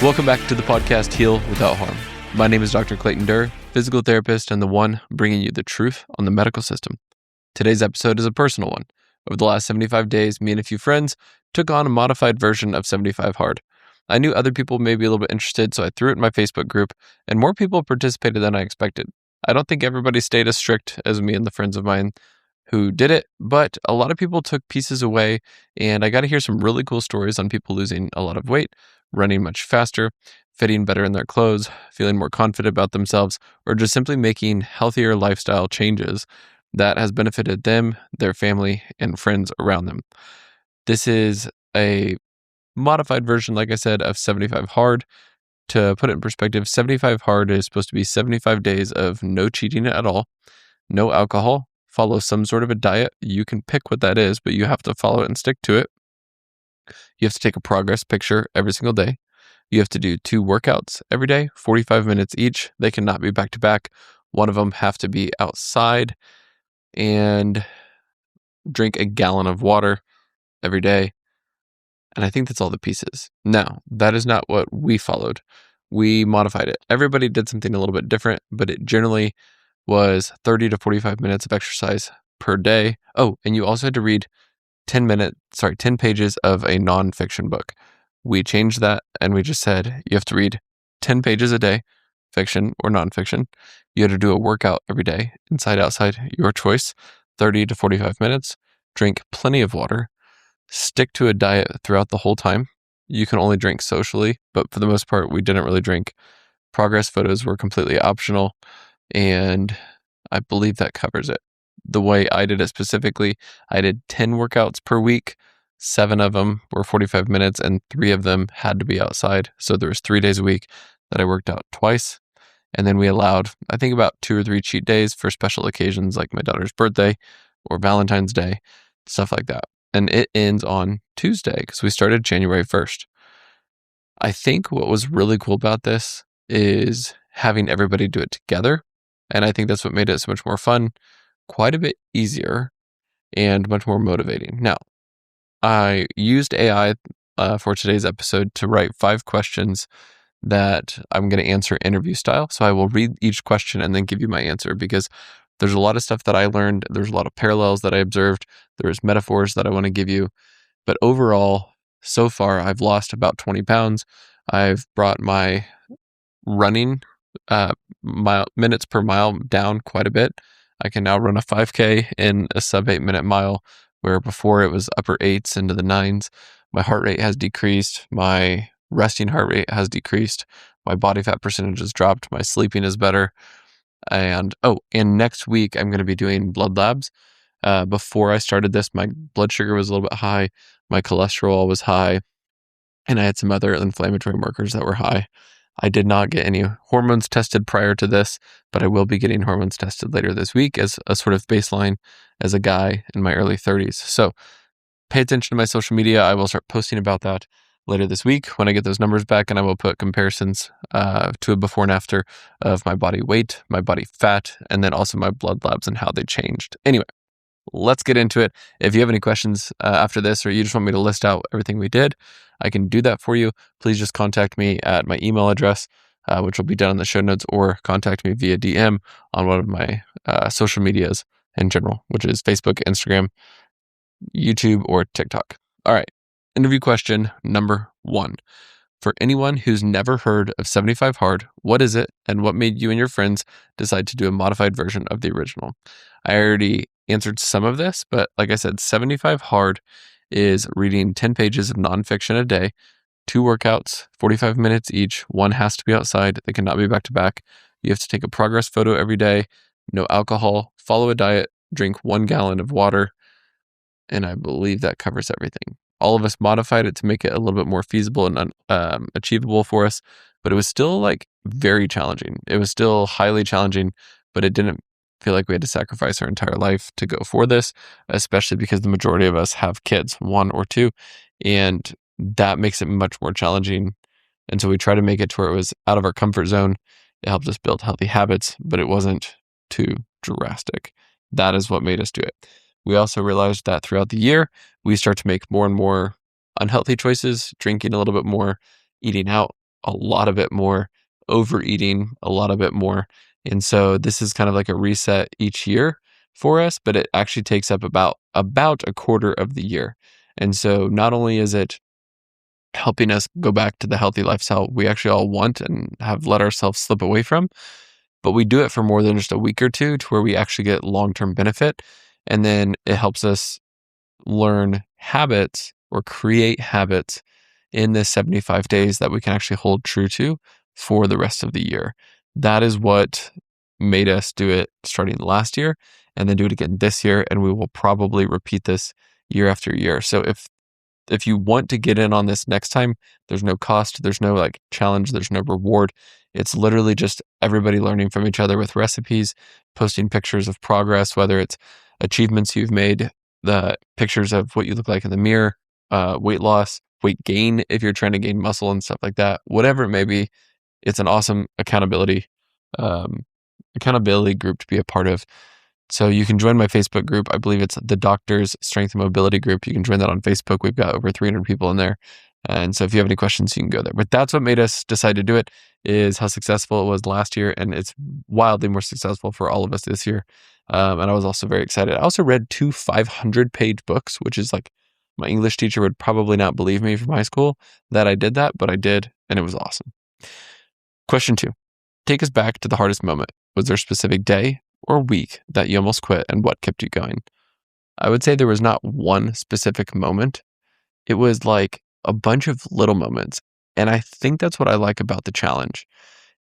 Welcome back to the podcast Heal Without Harm. My name is Dr. Clayton Durr, physical therapist and the one bringing you the truth on the medical system. Today's episode is a personal one. Over the last 75 days, me and a few friends took on a modified version of 75 Hard. I knew other people may be a little bit interested, so I threw it in my Facebook group, and more people participated than I expected. I don't think everybody stayed as strict as me and the friends of mine who did it, but a lot of people took pieces away, and I got to hear some really cool stories on people losing a lot of weight, running much faster, fitting better in their clothes, feeling more confident about themselves, or just simply making healthier lifestyle changes that has benefited them, their family, and friends around them. This is a modified version, like I said, of 75 Hard. To put it in perspective, 75 Hard is supposed to be 75 days of no cheating at all, no alcohol, follow some sort of a diet. You can pick what that is, but you have to follow it and stick to it. You have to take a progress picture every single day. You have to do 2 workouts every day, 45 minutes each. They cannot be back to back. One of them have to be outside, and drink a gallon of water every day. And I think that's all the pieces. Now, that is not what we followed. We modified it. Everybody did something a little bit different, but it generally was 30 to 45 minutes of exercise per day. Oh, and you also had to read 10 pages of a nonfiction book. We changed that and we just said you have to read 10 pages a day, fiction or nonfiction. You had to do a workout every day, inside, outside, your choice, 30 to 45 minutes. Drink plenty of water. Stick to a diet throughout the whole time. You can only drink socially, but for the most part, we didn't really drink. Progress photos were completely optional, and I believe that covers it. The way I did it specifically, I did 10 workouts per week. 7 of them were 45 minutes and 3 of them had to be outside. So there was 3 days a week that I worked out twice. And then we allowed, I think, about 2 or 3 cheat days for special occasions like my daughter's birthday or Valentine's Day, stuff like that. And it ends on Tuesday because we started January 1st. I think what was really cool about this is having everybody do it together. And I think that's what made it so much more fun, quite a bit easier, and much more motivating. Now, I used AI for today's episode to write 5 questions that I'm going to answer interview style. So I will read each question and then give you my answer, because there's a lot of stuff that I learned. There's a lot of parallels that I observed. There's metaphors that I want to give you. But overall, so far, I've lost about 20 pounds. I've brought my running minutes per mile down quite a bit. I can now run a 5K in a sub 8-minute mile, where before it was upper 8s into the 9s. My heart rate has decreased. My resting heart rate has decreased. My body fat percentage has dropped. My sleeping is better. And next week I'm going to be doing blood labs. Before I started this, my blood sugar was a little bit high. My cholesterol was high. And I had some other inflammatory markers that were high. I did not get any hormones tested prior to this, but I will be getting hormones tested later this week as a sort of baseline as a guy in my early 30s. So pay attention to my social media. I will start posting about that later this week when I get those numbers back, and I will put comparisons to a before and after of my body weight, my body fat, and then also my blood labs and how they changed. Anyway, let's get into it. If you have any questions after this, or you just want me to list out everything we did, I can do that for you. Please just contact me at my email address, which will be down in the show notes, or contact me via DM on one of my social medias in general, which is Facebook, Instagram, YouTube, or TikTok. All right. Interview question number 1. For anyone who's never heard of 75 Hard, what is it, and what made you and your friends decide to do a modified version of the original? I already answered some of this, but like I said, 75 Hard is reading 10 pages of nonfiction a day, 2 workouts, 45 minutes each. 1 has to be outside. They cannot be back to back. You have to take a progress photo every day, no alcohol, follow a diet, drink 1 gallon of water, and I believe that covers everything. All of us modified it to make it a little bit more feasible and achievable for us, but it was still very challenging. It was still highly challenging, but it didn't feel like we had to sacrifice our entire life to go for this, especially because the majority of us have kids, 1 or 2, and that makes it much more challenging. And so we try to make it to where it was out of our comfort zone. It helped us build healthy habits, but it wasn't too drastic. That is what made us do it. We also realized that throughout the year, we start to make more and more unhealthy choices, drinking a little bit more, eating out a lot of it more, overeating a lot of it more. And so this is kind of like a reset each year for us, but it actually takes up about a quarter of the year. And so not only is it helping us go back to the healthy lifestyle we actually all want and have let ourselves slip away from, but we do it for more than just a week or two to where we actually get long-term benefit. And then it helps us learn habits or create habits in this 75 days that we can actually hold true to for the rest of the year. That is what made us do it starting last year and then do it again this year. And we will probably repeat this year after year. So if you want to get in on this next time, there's no cost, there's no like challenge, there's no reward. It's literally just everybody learning from each other with recipes, posting pictures of progress, whether it's achievements you've made, the pictures of what you look like in the mirror, weight loss, weight gain, if you're trying to gain muscle and stuff like that, whatever it may be. It's an awesome accountability group to be a part of. So you can join my Facebook group. I believe it's the Doctors Strength and Mobility Group. You can join that on Facebook. We've got over 300 people in there. And so if you have any questions, you can go there. But that's what made us decide to do it, is how successful it was last year. And it's wildly more successful for all of us this year. And I was also very excited. I also read 2 500-page books, which is like, my English teacher would probably not believe me from high school that I did that, but I did. And it was awesome. Question 2, take us back to the hardest moment. Was there a specific day or week that you almost quit, and what kept you going? I would say there was not one specific moment. It was like a bunch of little moments. And I think that's what I like about the challenge,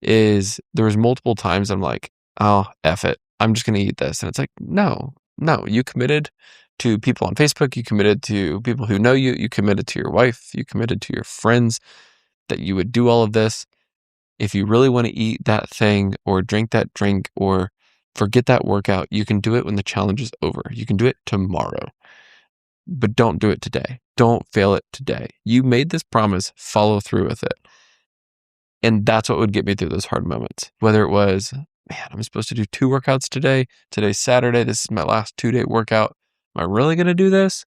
is there was multiple times I'm like, oh, F it, I'm just going to eat this. And it's like, no, you committed to people on Facebook. You committed to people who know you. You committed to your wife. You committed to your friends that you would do all of this. If you really want to eat that thing or drink that drink or forget that workout, you can do it when the challenge is over. You can do it tomorrow, but don't do it today. Don't fail it today. You made this promise, follow through with it. And that's what would get me through those hard moments. Whether it was, man, I'm supposed to do 2 workouts today. Today's Saturday. This is my last 2-day workout. Am I really going to do this?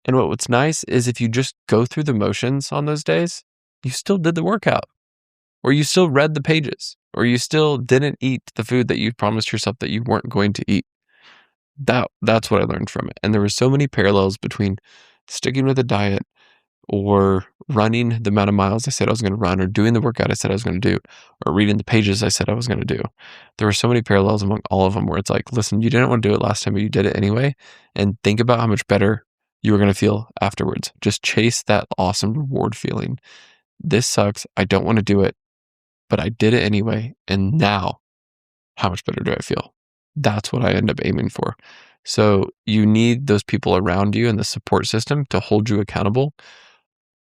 And what's nice is if you just go through the motions on those days, you still did the workout, or you still read the pages, or you still didn't eat the food that you promised yourself that you weren't going to eat. That's what I learned from it. And there were so many parallels between sticking with a diet or running the amount of miles I said I was going to run, or doing the workout I said I was going to do, or reading the pages I said I was going to do. There were so many parallels among all of them where it's like, listen, you didn't want to do it last time, but you did it anyway. And think about how much better you were going to feel afterwards. Just chase that awesome reward feeling. This sucks. I don't want to do it, but I did it anyway. And now, how much better do I feel? That's what I end up aiming for. So you need those people around you and the support system to hold you accountable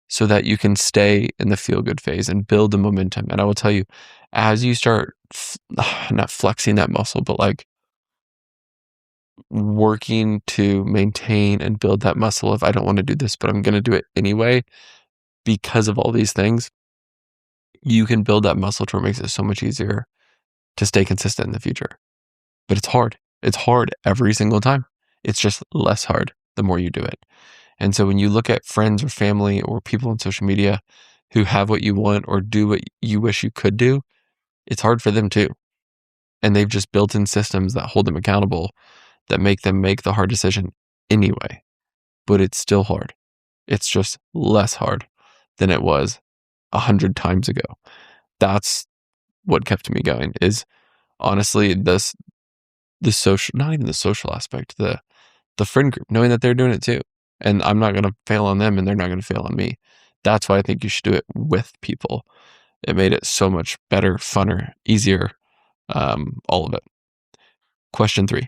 so that you can stay in the feel-good phase and build the momentum. And I will tell you, as you start not flexing that muscle, but like working to maintain and build that muscle of, I don't want to do this, but I'm going to do it anyway because of all these things, you can build that muscle to where it makes it so much easier to stay consistent in the future. But it's hard. It's hard every single time. It's just less hard the more you do it. And so when you look at friends or family or people on social media who have what you want or do what you wish you could do, it's hard for them too. And they've just built in systems that hold them accountable, that make them make the hard decision anyway. But it's still hard. It's just less hard than it was 100 times ago. That's what kept me going, is honestly the social, not even the social aspect, the friend group, knowing that they're doing it too. And I'm not going to fail on them and they're not going to fail on me. That's why I think you should do it with people. It made it so much better, funner, easier, all of it. Question 3.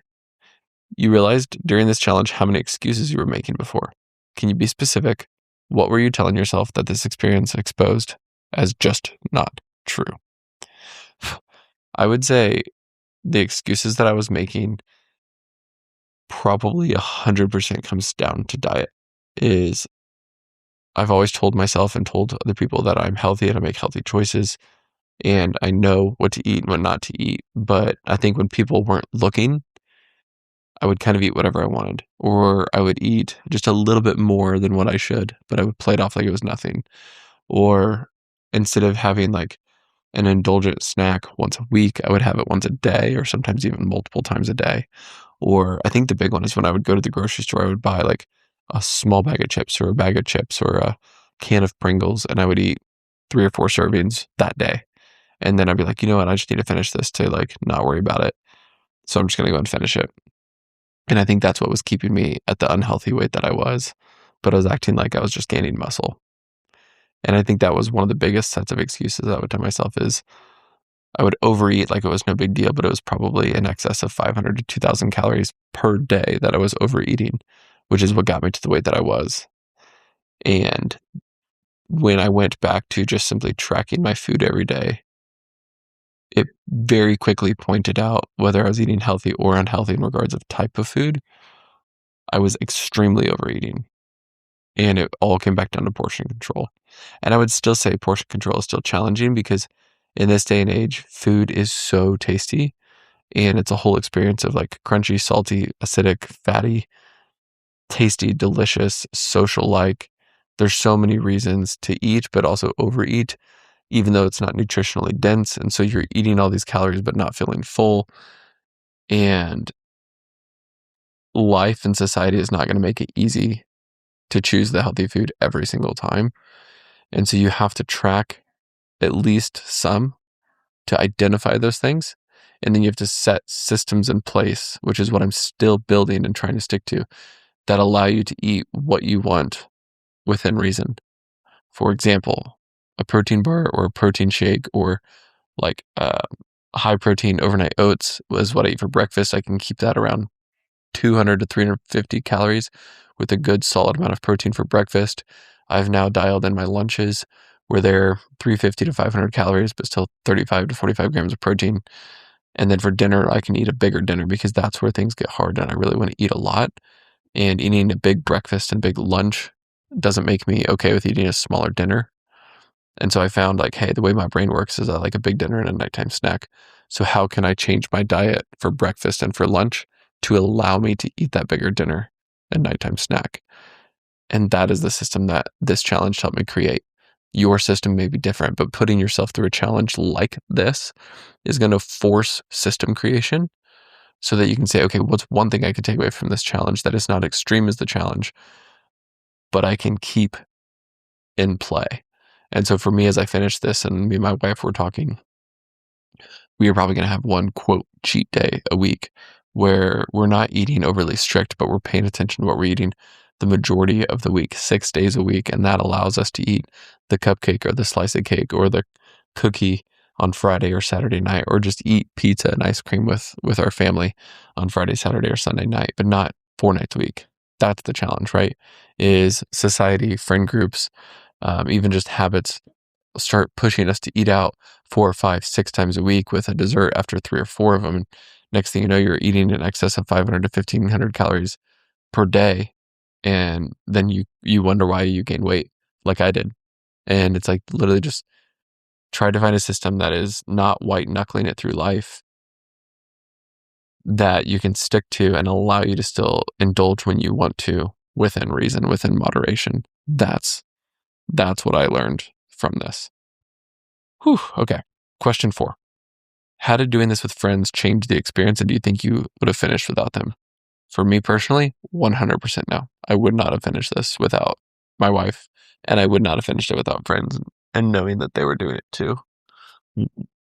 You realized during this challenge how many excuses you were making before. Can you be specific? What were you telling yourself that this experience exposed as just not true? I would say the excuses that I was making, probably 100% comes down to diet. Is I've always told myself and told other people that I'm healthy and I make healthy choices and I know what to eat and what not to eat. But I think when people weren't looking, I would kind of eat whatever I wanted, or I would eat just a little bit more than what I should, but I would play it off like it was nothing. Or instead of having like an indulgent snack once a week, I would have it once a day or sometimes even multiple times a day. Or I think the big one is when I would go to the grocery store, I would buy like a small bag of chips or a bag of chips or a can of Pringles, and I would eat 3 or 4 servings that day. And then I'd be like, you know what, I just need to finish this to like not worry about it. So I'm just going to go and finish it. And I think that's what was keeping me at the unhealthy weight that I was, but I was acting like I was just gaining muscle. And I think that was one of the biggest sets of excuses I would tell myself is I would overeat like it was no big deal, but it was probably in excess of 500 to 2,000 calories per day that I was overeating, which is what got me to the weight that I was. And when I went back to just simply tracking my food every day, it very quickly pointed out whether I was eating healthy or unhealthy in regards of type of food. I was extremely overeating, and it all came back down to portion control. And I would still say portion control is still challenging because in this day and age, food is so tasty, and it's a whole experience of like crunchy, salty, acidic, fatty, tasty, delicious, social-like. There's so many reasons to eat, but also overeat, even though it's not nutritionally dense. And so you're eating all these calories, but not feeling full. And life and society is not going to make it easy to choose the healthy food every single time. And so you have to track at least some to identify those things. And then you have to set systems in place, which is what I'm still building and trying to stick to, that allow you to eat what you want within reason. For example, a protein bar or a protein shake or like high protein overnight oats was what I eat for breakfast. I can keep that around 200 to 350 calories with a good solid amount of protein for breakfast. I've now dialed in my lunches where they're 350 to 500 calories, but still 35 to 45 grams of protein. And then for dinner, I can eat a bigger dinner because that's where things get hard and I really want to eat a lot. And eating a big breakfast and big lunch doesn't make me okay with eating a smaller dinner. And so I found like, hey, the way my brain works is I like a big dinner and a nighttime snack. So how can I change my diet for breakfast and for lunch to allow me to eat that bigger dinner and nighttime snack? And that is the system that this challenge helped me create. Your system may be different, but putting yourself through a challenge like this is going to force system creation so that you can say, okay, what's one thing I could take away from this challenge that is not extreme as the challenge, but I can keep in play. And so for me, as I finish this and me and my wife were talking, we are probably going to have one quote cheat day a week where we're not eating overly strict, but we're paying attention to what we're eating the majority of the week, 6 days a week. And that allows us to eat the cupcake or the slice of cake or the cookie on Friday or Saturday night, or just eat pizza and ice cream with our family on Friday, Saturday, or Sunday night, but not 4 nights a week. That's the challenge, right? Is society, friend groups, even just habits start pushing us to eat out 4 or 5, 6 times a week with a dessert after 3 or 4 of them. And next thing you know, you're eating in excess of 500 to 1,500 calories per day. And then you wonder why you gain weight like I did. And it's like literally just try to find a system that is not white knuckling it through life that you can stick to and allow you to still indulge when you want to within reason, within moderation. That's what I learned from this. Whew, okay. Question 4. How did doing this with friends change the experience, and do you think you would have finished without them? For me personally, 100% no. I would not have finished this without my wife, and I would not have finished it without friends and knowing that they were doing it too.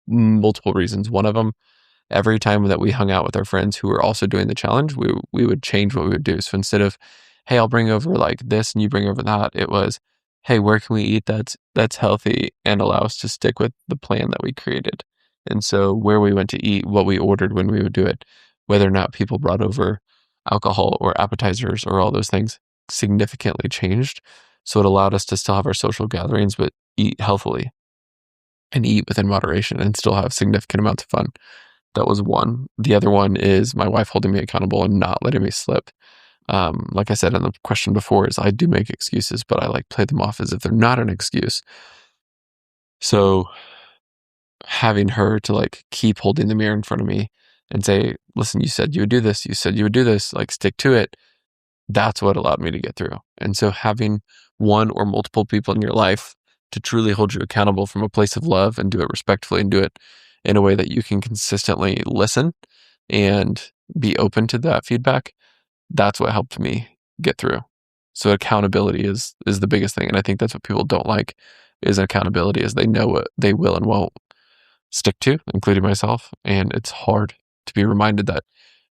Multiple reasons. One of them, every time that we hung out with our friends who were also doing the challenge, we would change what we would do. So instead of, hey, I'll bring over like this and you bring over that, it was, hey, where can we eat that's healthy and allow us to stick with the plan that we created? And so where we went to eat, what we ordered when we would do it, whether or not people brought over alcohol or appetizers or all those things significantly changed. So it allowed us to still have our social gatherings, but eat healthily and eat within moderation and still have significant amounts of fun. That was one. The other one is my wife holding me accountable and not letting me slip. Like I said in the question before, is I do make excuses, but I like play them off as if they're not an excuse. So having her to like keep holding the mirror in front of me and say, listen, you said you would do this. You said you would do this, like stick to it. That's what allowed me to get through. And so having one or multiple people in your life to truly hold you accountable from a place of love and do it respectfully and do it in a way that you can consistently listen and be open to that feedback, that's what helped me get through. So accountability is the biggest thing. And I think that's what people don't like is accountability, is they know what they will and won't stick to, including myself. And it's hard to be reminded that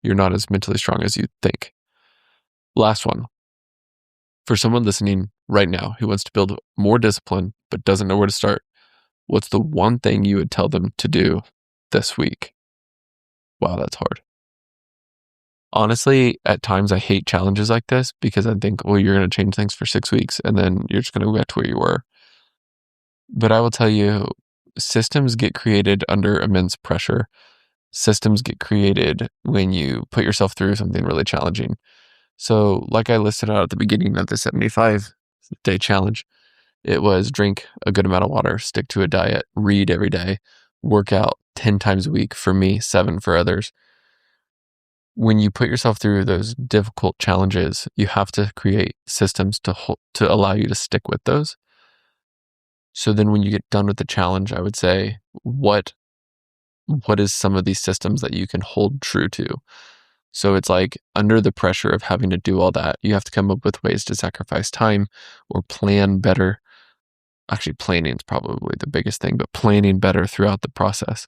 you're not as mentally strong as you think. Last one. For someone listening right now who wants to build more discipline but doesn't know where to start, what's the one thing you would tell them to do this week? Wow, that's hard. Honestly, at times I hate challenges like this because I think, well, you're going to change things for 6 weeks and then you're just going to go back to where you were. But I will tell you, systems get created under immense pressure. Systems get created when you put yourself through something really challenging. So like I listed out at the beginning of the 75-day challenge, it was drink a good amount of water, stick to a diet, read every day, work out 10 times a week for me, 7 for others. When you put yourself through those difficult challenges, you have to create systems to allow you to stick with those. So then when you get done with the challenge, I would say, what is some of these systems that you can hold true to? So it's like under the pressure of having to do all that, you have to come up with ways to sacrifice time or plan better. Actually, planning is probably the biggest thing, but planning better throughout the process.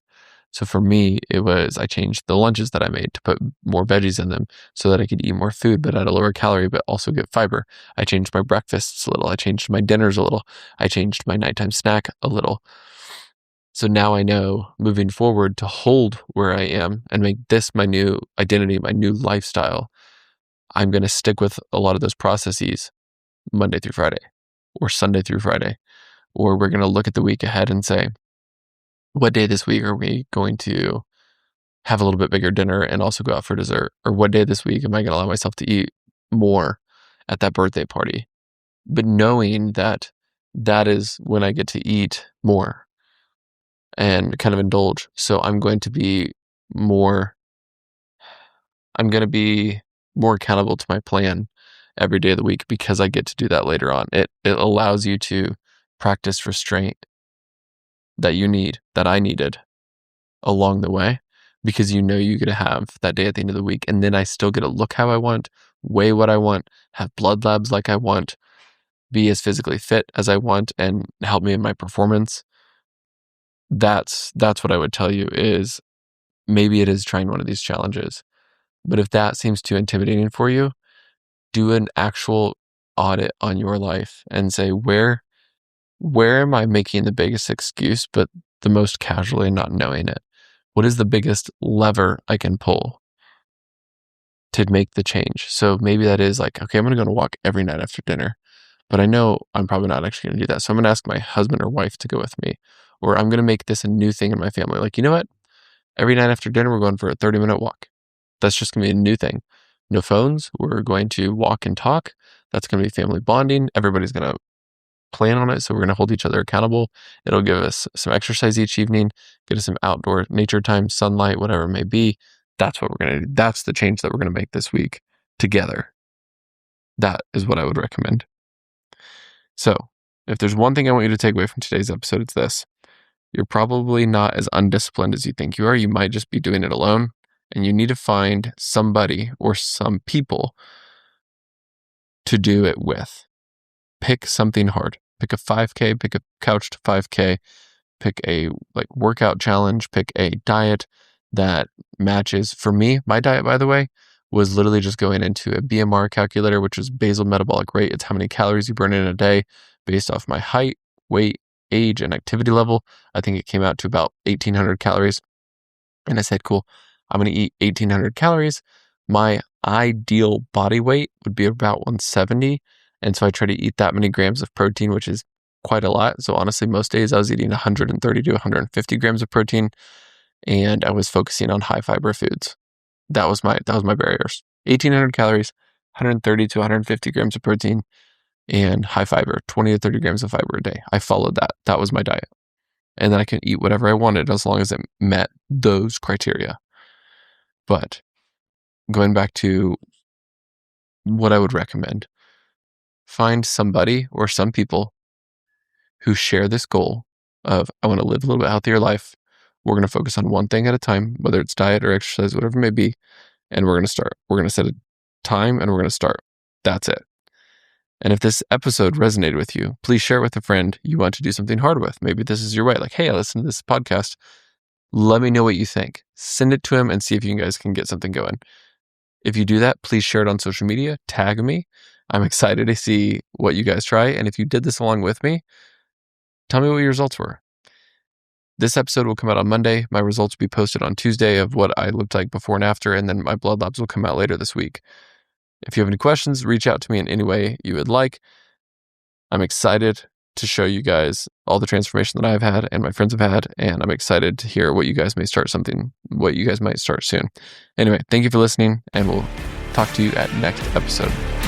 So for me, I changed the lunches that I made to put more veggies in them so that I could eat more food, but at a lower calorie, but also get fiber. I changed my breakfasts a little. I changed my dinners a little. I changed my nighttime snack a little. So now I know moving forward to hold where I am and make this my new identity, my new lifestyle. I'm going to stick with a lot of those processes Monday through Friday or Sunday through Friday. Or we're going to look at the week ahead and say, what day this week are we going to have a little bit bigger dinner and also go out for dessert? Or what day this week am I going to allow myself to eat more at that birthday party? But knowing that that is when I get to eat more and kind of indulge. So I'm going to be more accountable to my plan every day of the week because I get to do that later on. It allows you to practice restraint that I needed along the way, because you know you get to have that day at the end of the week. And then I still get to look how I want, weigh what I want, have blood labs like I want, be as physically fit as I want, and help me in my performance. That's what I would tell you is maybe it is trying one of these challenges. But if that seems too intimidating for you, do an actual audit on your life and say, where am I making the biggest excuse, but the most casually not knowing it? What is the biggest lever I can pull to make the change? So maybe that is like, okay, I'm going to go on a walk every night after dinner, but I know I'm probably not actually going to do that. So I'm going to ask my husband or wife to go with me, or I'm going to make this a new thing in my family. Like, you know what? Every night after dinner, we're going for a 30-minute walk. That's just going to be a new thing. No phones. We're going to walk and talk. That's going to be family bonding. Everybody's going to plan on it. So we're going to hold each other accountable. It'll give us some exercise each evening, get us some outdoor nature time, sunlight, whatever it may be. That's what we're going to do. That's the change that we're going to make this week together. That is what I would recommend. So if there's one thing I want you to take away from today's episode, it's this. You're probably not as undisciplined as you think you are. You might just be doing it alone, and you need to find somebody or some people to do it with. Pick something hard. Pick a 5K, pick a couch to 5K, pick a workout challenge, pick a diet that matches. For me, my diet, by the way, was literally just going into a BMR calculator, which is basal metabolic rate. It's how many calories you burn in a day based off my height, weight, age, and activity level. I think it came out to about 1,800 calories. And I said, cool, I'm going to eat 1,800 calories. My ideal body weight would be about 170. And so I try to eat that many grams of protein, which is quite a lot. So honestly, most days I was eating 130 to 150 grams of protein, and I was focusing on high fiber foods. That was my barriers. 1,800 calories, 130 to 150 grams of protein, and high fiber, 20 to 30 grams of fiber a day. I followed that. That was my diet. And then I could eat whatever I wanted as long as it met those criteria. But going back to what I would recommend, find somebody or some people who share this goal of, I want to live a little bit healthier life. We're going to focus on one thing at a time, whether it's diet or exercise, whatever it may be. And we're going to start. We're going to set a time and we're going to start. That's it. And if this episode resonated with you, please share it with a friend you want to do something hard with. Maybe this is your way. Like, hey, I listened to this podcast. Let me know what you think. Send it to him and see if you guys can get something going. If you do that, please share it on social media. Tag me. I'm excited to see what you guys try. And if you did this along with me, tell me what your results were. This episode will come out on Monday. My results will be posted on Tuesday of what I looked like before and after, and then my blood labs will come out later this week. If you have any questions, reach out to me in any way you would like. I'm excited to show you guys all the transformation that I've had and my friends have had, and I'm excited to hear what you guys might start soon. Anyway, thank you for listening, and we'll talk to you at next episode.